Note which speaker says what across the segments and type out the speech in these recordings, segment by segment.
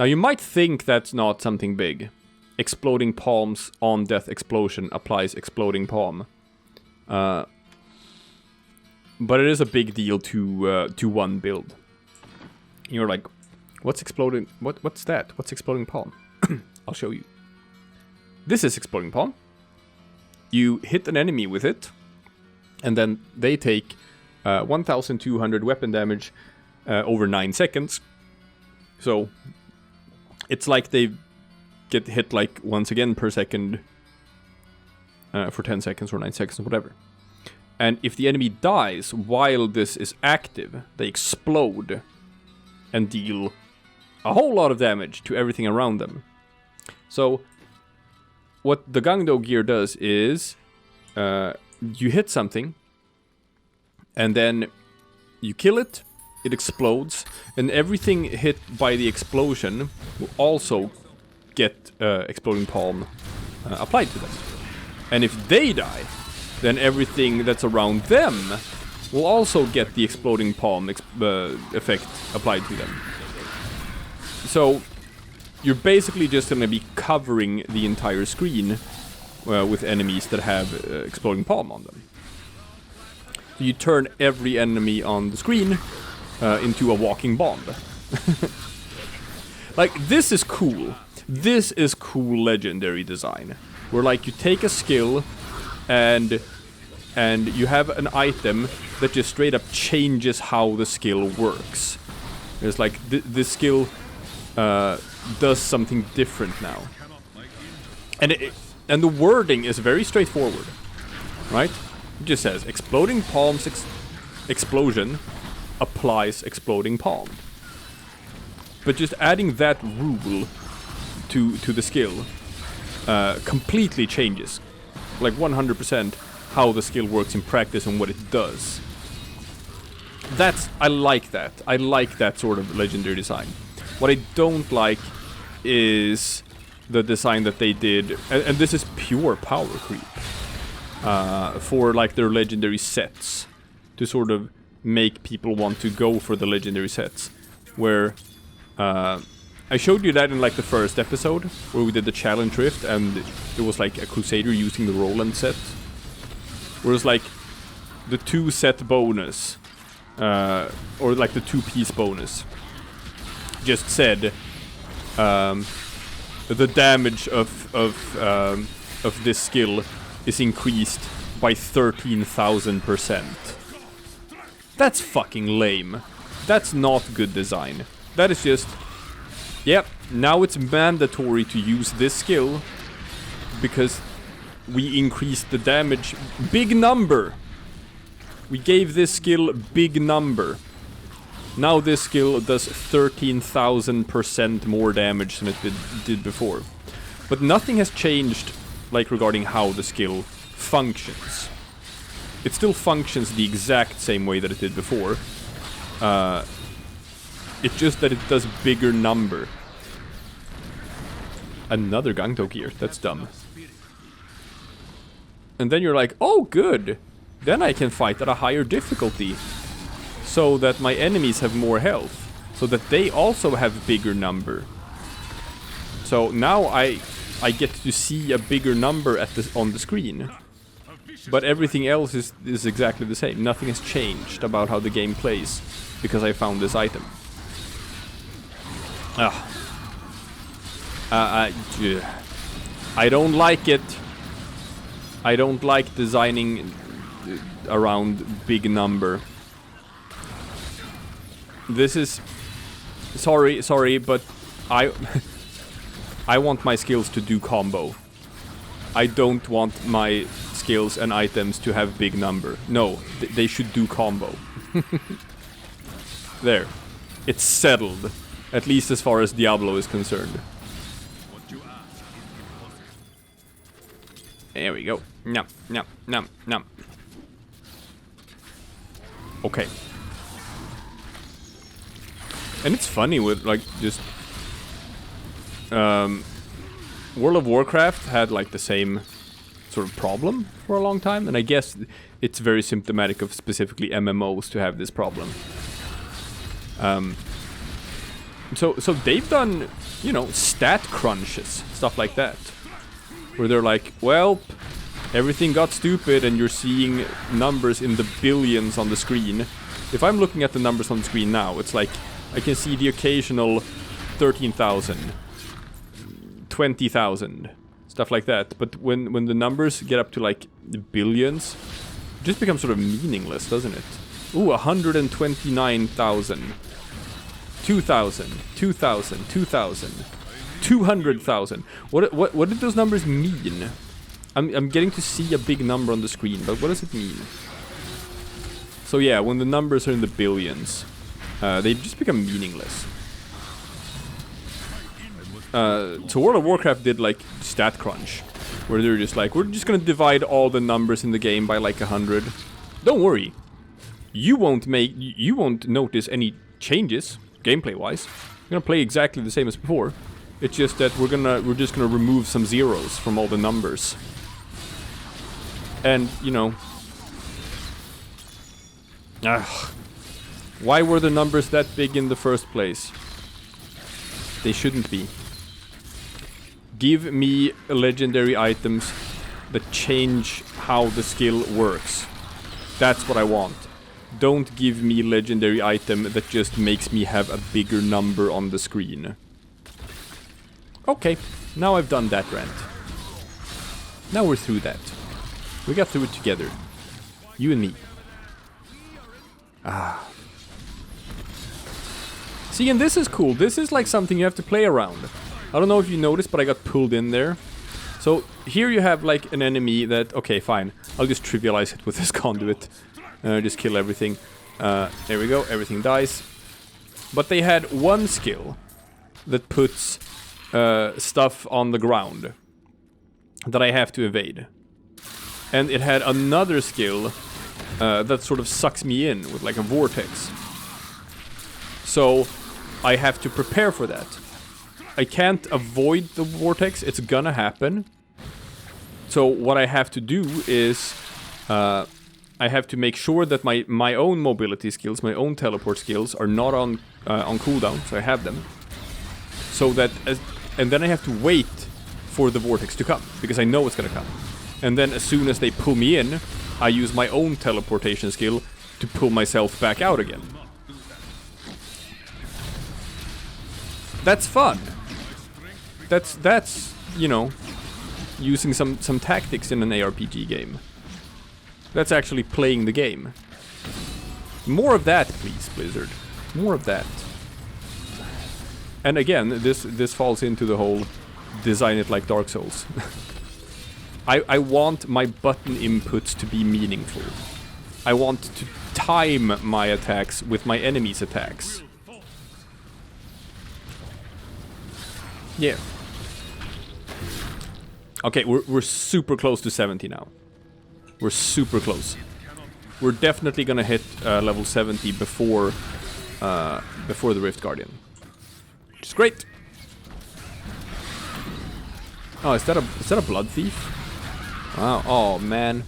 Speaker 1: Now you might think that's not something big. Exploding palms on death explosion applies exploding palm. But it is a big deal to one build. You're like, what's exploding? What's that? What's exploding palm? I'll show you. This is exploding palm. You hit an enemy with it, and then they take 1,200 weapon damage over 9 seconds. So it's like they get hit like once again per second for 10 seconds or 9 seconds or whatever. And if the enemy dies while this is active, they explode and deal a whole lot of damage to everything around them. So what the Gangdo gear does is you hit something and then you kill it, it explodes, and everything hit by the explosion will also get exploding palm applied to them. And if they die, then everything that's around them will also get the exploding palm effect applied to them. So you're basically just going to be covering the entire screen with enemies that have exploding palm on them. So you turn every enemy on the screen into a walking bomb. Like, this is cool. This is cool legendary design. Where, like, you take a skill and you have an item that just straight up changes how the skill works. It's like, this skill does something different now. And the wording is very straightforward, right? It just says, exploding palms explosion applies exploding palm. But just adding that rule to the skill completely changes, like 100%, how the skill works in practice and what it does. I like that. I like that sort of legendary design. What I don't like is the design that they did, and this is pure power creep, for like their legendary sets, to sort of make people want to go for the legendary sets, where I showed you that in like the first episode where we did the challenge rift, and it was like a Crusader using the Roland set, where it's like the 2 set bonus, or like the 2-piece bonus, just said the damage of this skill is increased by 13,000%. That's fucking lame. That's not good design. That is just, yep, now it's mandatory to use this skill because we increased the damage. Big number. We gave this skill big number. Now this skill does 13,000% more damage than it did before. But nothing has changed, like, regarding how the skill functions. It still functions the exact same way that it did before. It's just that it does bigger number. Another Gangdo gear, that's dumb. And then you're like, oh good, then I can fight at a higher difficulty, so that my enemies have more health, so that they also have bigger number. So now I get to see a bigger number on the screen. But everything else is exactly the same. Nothing has changed about how the game plays because I found this item. I don't like it. I don't like designing around big number. This is sorry, but I want my skills to do combo. I don't want my skills and items to have big number. No, they should do combo. There. It's settled. At least as far as Diablo is concerned. There we go. Nom, nom, nom, nom. Okay. And it's funny with, like, just... World of Warcraft had, like, the same sort of problem for a long time. And I guess it's very symptomatic of specifically MMOs to have this problem. So they've done you know, stat crunches, stuff like that. Where they're like, well, everything got stupid and you're seeing numbers in the billions on the screen. If I'm looking at the numbers on the screen now, it's like I can see the occasional 13,000, 20,000, stuff like that. But when the numbers get up to like the billions, it just becomes sort of meaningless, doesn't it? Ooh, 129,000, 2,000, 2,000, 2,000, 200,000. What did those numbers mean? I'm getting to see a big number on the screen, but what does it mean? So yeah, when the numbers are in the billions, they just become meaningless. So World of Warcraft did like stat crunch, where they're just like, we're just gonna divide all the numbers in the game by like 100. Don't worry, you won't notice any changes gameplay wise. You're gonna play exactly the same as before. It's just that we're just gonna remove some zeros from all the numbers. And you know, why were the numbers that big in the first place? They shouldn't be. Give me legendary items that change how the skill works. That's what I want. Don't give me legendary item that just makes me have a bigger number on the screen. Okay, now I've done that rant. Now we're through that. We got through it together. You and me. See, and this is cool. This is like something you have to play around. I don't know if you noticed, but I got pulled in there. So here you have like an enemy that... Okay, fine. I'll just trivialize it with this conduit. Just kill everything. There we go. Everything dies. But they had one skill that puts stuff on the ground that I have to evade. And it had another skill that sort of sucks me in with like a vortex. So I have to prepare for that. I can't avoid the vortex, it's gonna happen. So what I have to do is I have to make sure that my own mobility skills, my own teleport skills are not on cooldown, so I have them. So that and then I have to wait for the vortex to come, because I know it's gonna come. And then as soon as they pull me in, I use my own teleportation skill to pull myself back out again. That's fun. That's you know, using some tactics in an ARPG game. That's actually playing the game. More of that, please, Blizzard. More of that. And again, this falls into the whole design it like Dark Souls. I want my button inputs to be meaningful. I want to time my attacks with my enemy's attacks. Yeah. Okay, we're super close to 70 now. We're super close. We're definitely gonna hit level 70 before the Rift Guardian. Which is great. Oh, is that a blood thief? Wow. Oh man.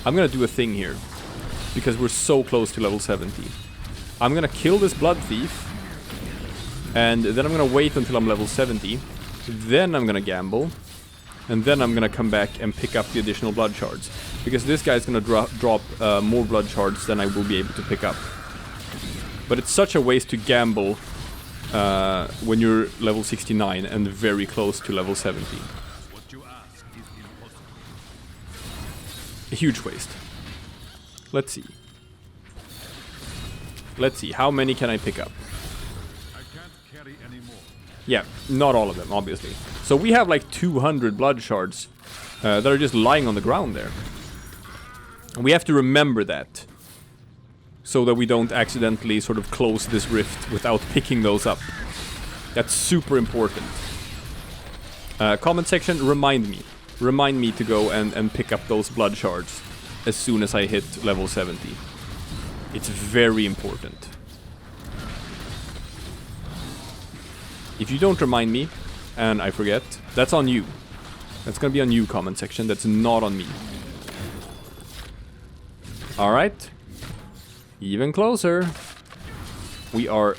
Speaker 1: I'm gonna do a thing here, because we're so close to level 70. I'm gonna kill this blood thief, and then I'm gonna wait until I'm level 70. Then I'm gonna gamble, and then I'm gonna come back and pick up the additional blood shards, because this guy's gonna drop more blood shards than I will be able to pick up. But it's such a waste to gamble when you're level 69 and very close to level 70. A huge waste. Let's see. Let's see, how many can I pick up? Yeah, not all of them, obviously. So we have like 200 blood shards that are just lying on the ground there. And we have to remember that, so that we don't accidentally sort of close this rift without picking those up. That's super important. Comment section, remind me. Remind me to go and pick up those blood shards as soon as I hit level 70. It's very important. If you don't remind me, and I forget, that's on you. That's gonna be on you, comment section. That's not on me. Alright. Even closer. We are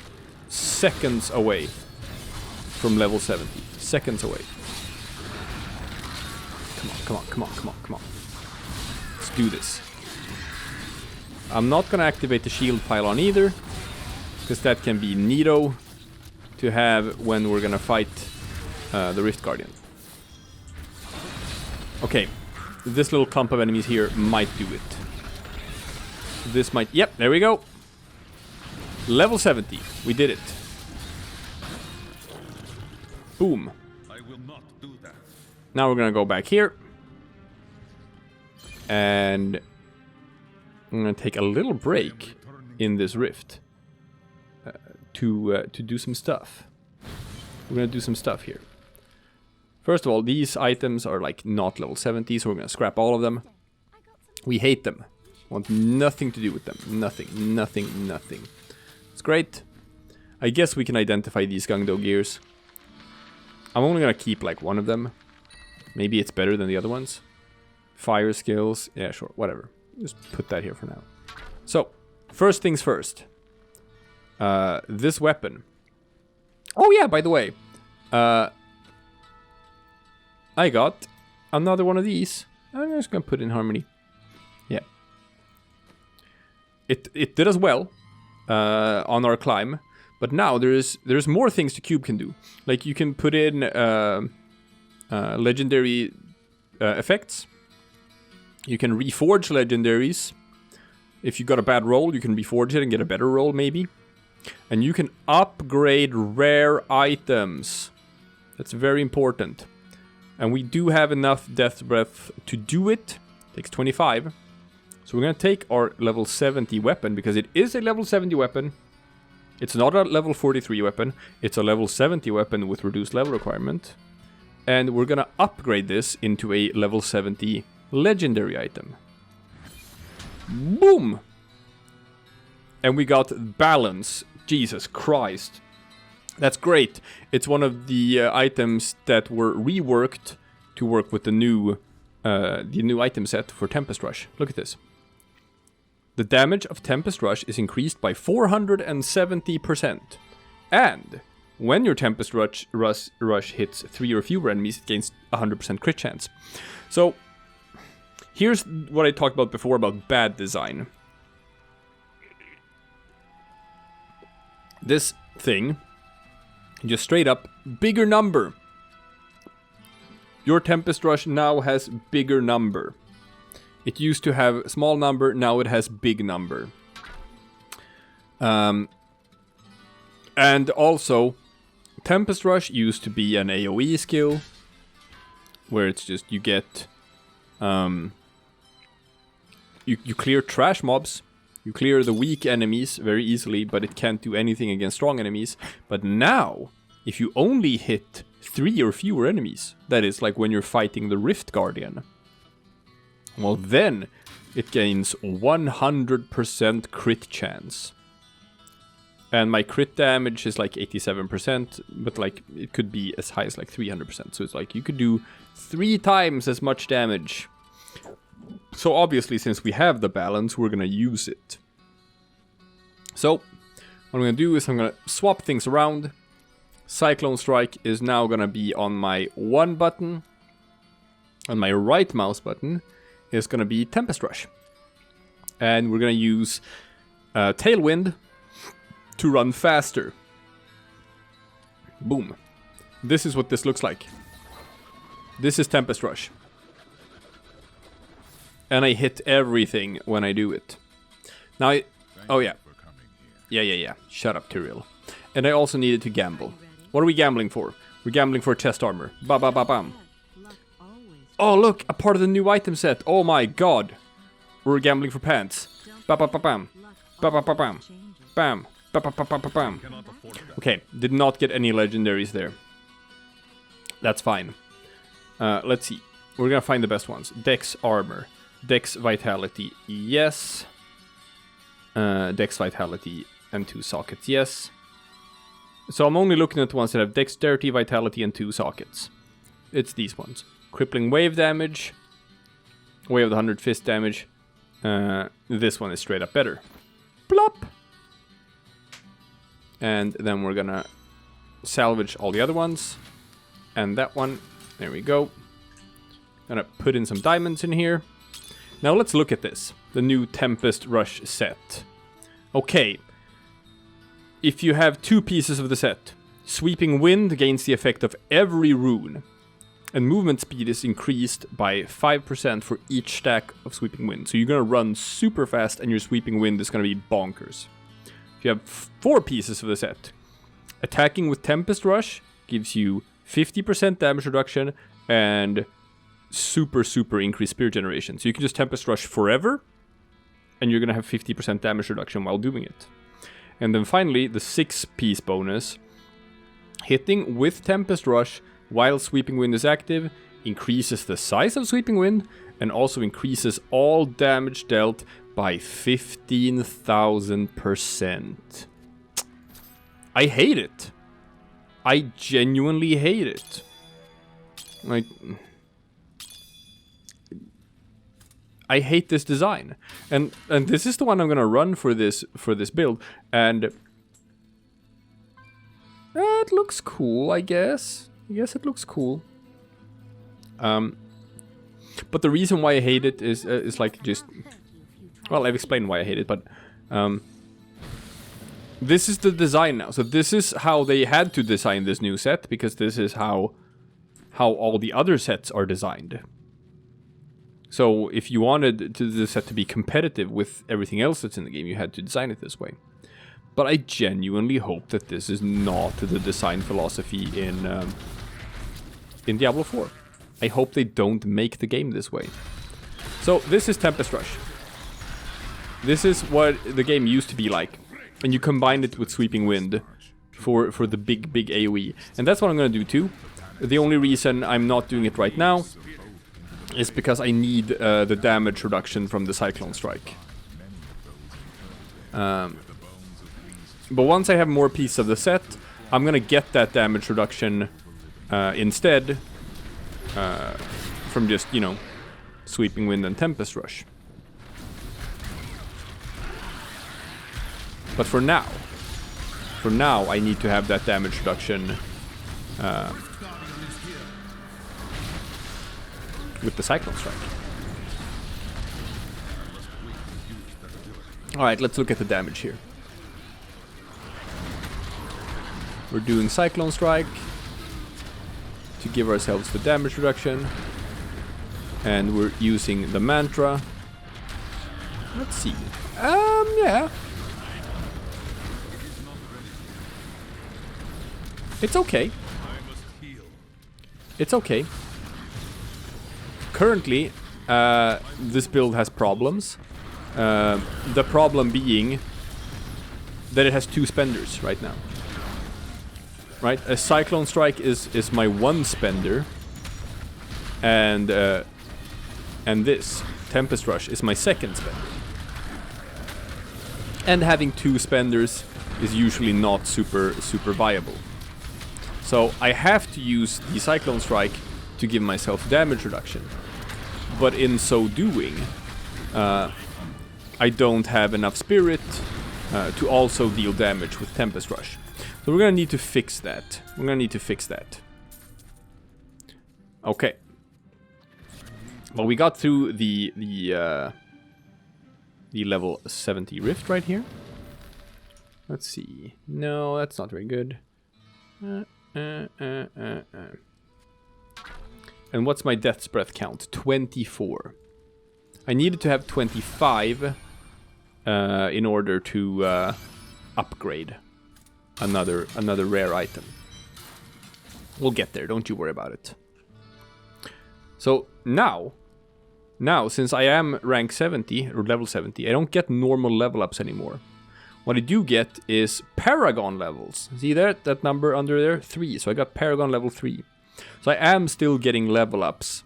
Speaker 1: seconds away. from level 70. Seconds away. Come on. Let's do this. I'm not gonna activate the shield pylon either, because that can be neato to have when we're gonna fight the Rift Guardian. Okay, this little clump of enemies here might do it. This might... Yep, there we go. Level 70. We did it. Boom.
Speaker 2: I will not do that.
Speaker 1: Now we're gonna go back here. And I'm gonna take a little break in this rift to do some stuff. We're gonna do some stuff here. First of all, these items are like not level 70, so we're gonna scrap all of them. We hate them. Want nothing to do with them. Nothing. It's great. I guess we can identify these Gungdo gears. I'm only gonna keep like one of them. Maybe it's better than the other ones. Fire skills. Yeah, sure. Whatever. Just put that here for now. So, first things first. This weapon. Oh yeah, by the way. I got another one of these. I'm just gonna put it in harmony. Yeah. It did as well on our climb. But now there's more things the cube can do. Like you can put in legendary effects. You can reforge legendaries. If you got a bad roll, you can reforge it and get a better roll maybe. And you can upgrade rare items. That's very important. And we do have enough Death Breath to do it. Takes 25. So we're going to take our level 70 weapon, because it is a level 70 weapon. It's not a level 43 weapon. It's a level 70 weapon with reduced level requirement. And we're going to upgrade this into a level 70 legendary item. Boom! And we got balance. Jesus Christ. That's great. It's one of the items that were reworked to work with the new item set for Tempest Rush. Look at this. The damage of Tempest Rush is increased by 470%. And when your Tempest Rush hits 3 or fewer enemies, it gains 100% crit chance. So, here's what I talked about before about bad design. This thing, just straight up, bigger number. Your Tempest Rush now has bigger number. It used to have small number, now it has big number. And also, Tempest Rush used to be an AoE skill, where it's just you get... You clear trash mobs, you clear the weak enemies very easily, but it can't do anything against strong enemies. But now, if you only hit 3 or fewer enemies, that is like when you're fighting the Rift Guardian, well then it gains 100% crit chance. And my crit damage is like 87%, but like it could be as high as like 300%. So it's like you could do 3 times as much damage. So obviously, since we have the balance, we're gonna use it. So what I'm gonna do is I'm gonna swap things around. Cyclone Strike is now gonna be on my 1 button. On my right mouse button is gonna be Tempest Rush. And we're gonna use Tailwind to run faster. Boom. This is what this looks like. This is Tempest Rush. And I hit everything when I do it. Now oh yeah. Yeah. Shut up, Tyrael. And I also needed to gamble. What are we gambling for? We're gambling for chest armor. Ba-ba-ba-bam. Oh, look! A part of the new item set. Oh my god. We're gambling for pants. Ba-ba-ba-bam. Ba-ba-ba-bam. Bam. Ba-ba-ba-ba-bam. Okay, did not get any legendaries there. That's fine. Let's see. We're gonna find the best ones. Dex armor. Dex vitality, yes. Dex vitality and 2 sockets, yes. So I'm only looking at the ones that have dexterity, vitality, and 2 sockets. It's these ones. Crippling wave damage. Wave of the 100 fist damage. This one is straight up better. Plop! And then we're gonna salvage all the other ones. And that one. There we go. Gonna put in some diamonds in here. Now let's look at this. The new Tempest Rush set. Okay. If you have 2 pieces of the set, Sweeping Wind gains the effect of every rune. And movement speed is increased by 5% for each stack of Sweeping Wind. So you're gonna run super fast and your Sweeping Wind is gonna be bonkers. If you have 4 pieces of the set, attacking with Tempest Rush gives you 50% damage reduction and super increased spirit generation. So you can just Tempest Rush forever, and you're gonna have 50% damage reduction while doing it. And then finally, the 6-piece bonus. Hitting with Tempest Rush while Sweeping Wind is active increases the size of Sweeping Wind and also increases all damage dealt by 15,000%. I hate it. I genuinely hate it. Like, I hate this design. And this is the one I'm gonna run for this build. And it looks cool, I guess. Yes, it looks cool. But the reason why I hate it is like just... Well, I've explained why I hate it, but... this is the design now. So this is how they had to design this new set, because this is how all the other sets are designed. So if you wanted the set to be competitive with everything else that's in the game, you had to design it this way. But I genuinely hope that this is not the design philosophy in Diablo 4. I hope they don't make the game this way. So this is Tempest Rush. This is what the game used to be like. And you combine it with Sweeping Wind for the big AoE. And that's what I'm going to do too. The only reason I'm not doing it right now is because I need the damage reduction from the Cyclone Strike. But once I have more pieces of the set, I'm gonna get that damage reduction instead from just, you know, Sweeping Wind and Tempest Rush. But for now I need to have that damage reduction with the Cyclone Strike. Alright, let's look at the damage here. We're doing Cyclone Strike to give ourselves the damage reduction. And we're using the mantra. Let's see. Yeah. It's okay. It's okay. Currently, this build has problems. The problem being that it has 2 spenders right now. Right? A Cyclone Strike is my 1 spender. And this, Tempest Rush, is my 2nd spender. And having 2 spenders is usually not super viable. So I have to use the Cyclone Strike to give myself damage reduction. But in so doing, I don't have enough spirit to also deal damage with Tempest Rush. So we're gonna need to fix that. Okay. Well, we got through the level 70 rift right here. Let's see. No, that's not very good. And what's my Death's Breath count? 24. I needed to have 25 in order to upgrade another rare item. We'll get there, don't you worry about it. So now, since I am rank 70, or level 70, I don't get normal level ups anymore. What I do get is Paragon levels. See there, that number under there? 3. So I got Paragon level 3. So I am still getting level ups.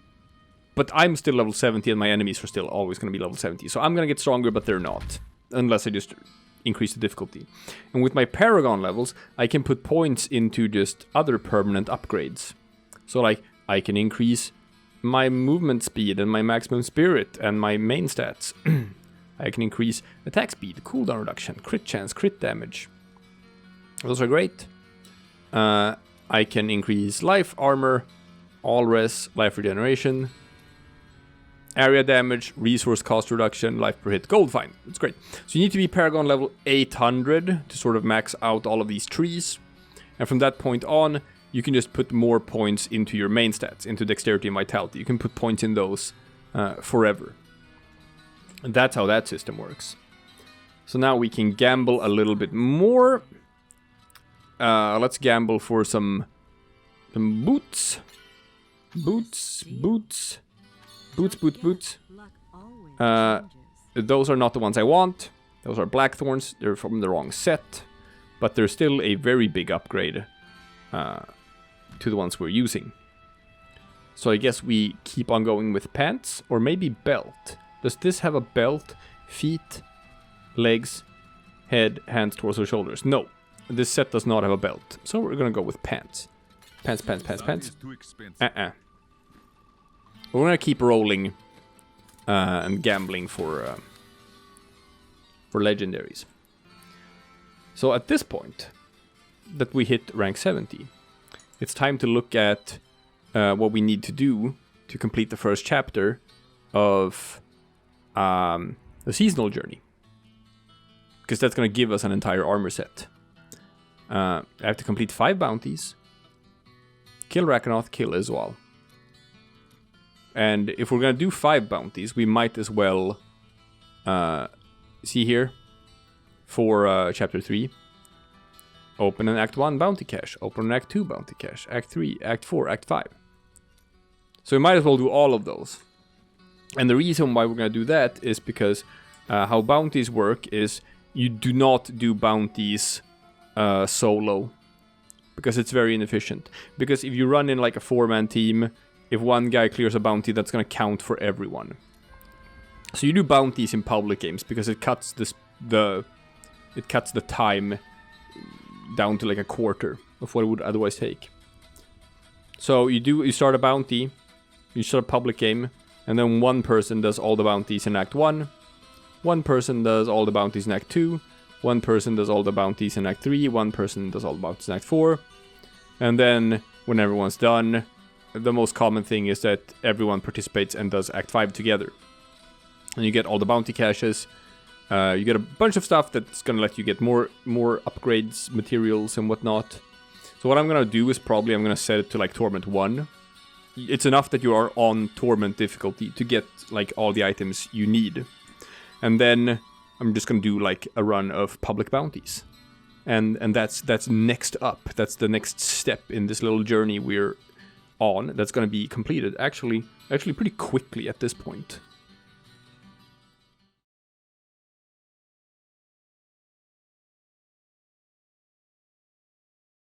Speaker 1: But I'm still level 70 and my enemies are still always going to be level 70. So I'm going to get stronger, but they're not. Unless I just increase the difficulty. And with my Paragon levels, I can put points into just other permanent upgrades. So like, I can increase my movement speed and my maximum spirit and my main stats. I can increase attack speed, cooldown reduction, crit chance, crit damage. Those are great. I can increase life, armor, all res, life regeneration, area damage, resource cost reduction, life per hit, gold, fine. It's great. So you need to be Paragon level 800 to sort of max out all of these trees. And from that point on, you can just put more points into your main stats, into dexterity and vitality. You can put points in those forever. And that's how that system works. So now we can gamble a little bit more. Let's gamble for some boots. Boots. Those are not the ones I want. Those are blackthorns. They're from the wrong set. But they're still a very big upgrade to the ones we're using. So I guess we keep on going with pants. Or maybe belt. Does this have a belt? Feet, legs, head, hands, torso, shoulders. No. This set does not have a belt. So we're gonna go with pants. Pants. We're gonna keep rolling and gambling for legendaries. So at this point that we hit rank 70, it's time to look at what we need to do to complete the first chapter of the seasonal journey. Because that's gonna give us an entire armor set. I have to complete 5 bounties. Kill Rakanoth, kill Izual. And if we're gonna do 5 bounties, we might as well see here for chapter 3. Open an Act 1 bounty cache. Open an Act 2 bounty cache. Act 3, Act 4, Act 5. So we might as well do all of those. And the reason why we're gonna do that is because how bounties work is you do not do bounties solo, because it's very inefficient. Because if you run in like a 4-man team, if one guy clears a bounty, that's gonna count for everyone. So you do bounties in public games because it cuts the time down to like a quarter of what it would otherwise take. So you start a bounty, you start a public game, and then one person does all the bounties in Act 1, one person does all the bounties in Act 2, one person does all the bounties in Act 3, one person does all the bounties in Act 4. And then, when everyone's done, the most common thing is that everyone participates and does Act 5 together. And you get all the bounty caches. You get a bunch of stuff that's gonna let you get more upgrades, materials, and whatnot. So what I'm gonna do is I'm gonna set it to like Torment 1. It's enough that you are on Torment difficulty to get like all the items you need. And then I'm just gonna do like a run of public bounties, and that's next up. That's the next step in this little journey we're on. That's gonna be completed actually pretty quickly at this point.